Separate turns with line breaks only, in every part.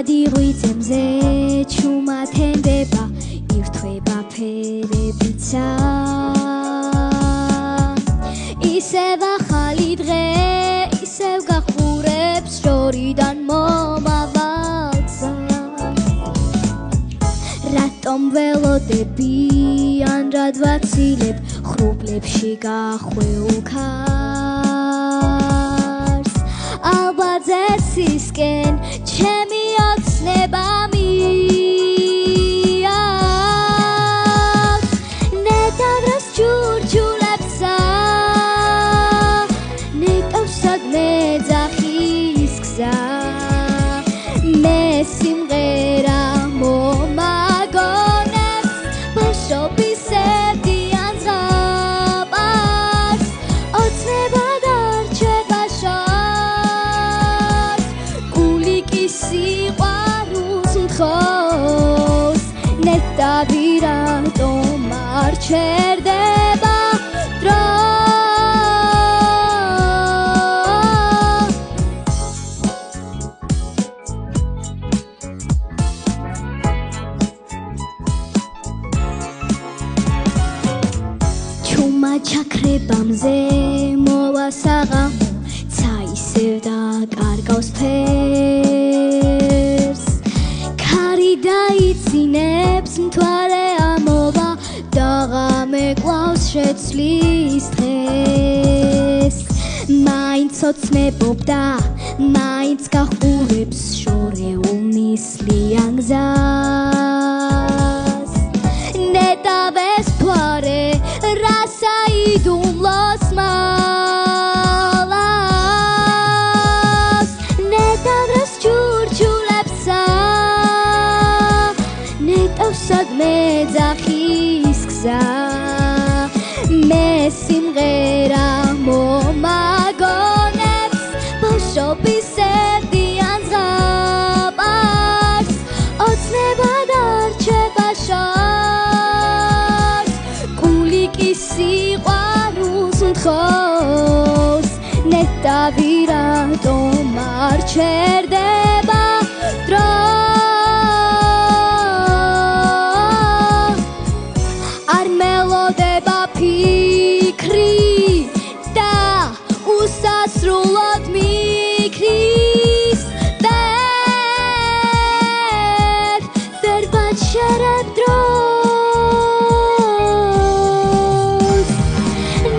დიღვითემზე ჩუმა თენდება ირთვება ფერებიცა ისევ ახალი დღე ისევ გახურებს შორიდან მომავალსა რატომ ველოდები ან რად ვაცილებ ხრუბლებში გახვეულ ქარს ალბათ ზეცისკენ ჩემი ოცნება მიაქვს ნეტავრას ჯურჯულებსა ნეტავსად მეძახის გზა მე სიმღერა მომაგონებს ბავშვობის ევდიან ზღაპარს ოცნება დარჩება შორს გული კი სიყვარულს მთხოვს ნეტავი რატომ არ ჩერდება დრო ჩუმა ჩაქრებამზე მოვა საღამო ცა ისევ დაკარგავს ფერს ქარი დაიცინებს მთვარე ამოვა და ღამე ყვავს შეცვლის დღეს მაინც ოცნებობდა მაინც გახურებს შორეულ ნისლიან გზას ნეტავეს მთვარე რასაიდუმლოს მალავს ნეტავრას ჯურჯულებსა ნეტავსად მეძახის გზა მე სიმღერა მომაგონებს ბავშვობის ევდიან ზღაპარს ოცნება დარჩება შორს გული კი სიყვარულს მთხოვს ნეტავი რატომ არ ჩერდება დრო არ მელოდება ფიქრი და უსასრულოდ მიქრის ვერ ვაჩერებ დროს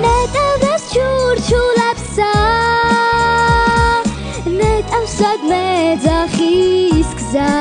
ნეტავრას ჯურჯულებსა ნეტავსად მეძახის გზა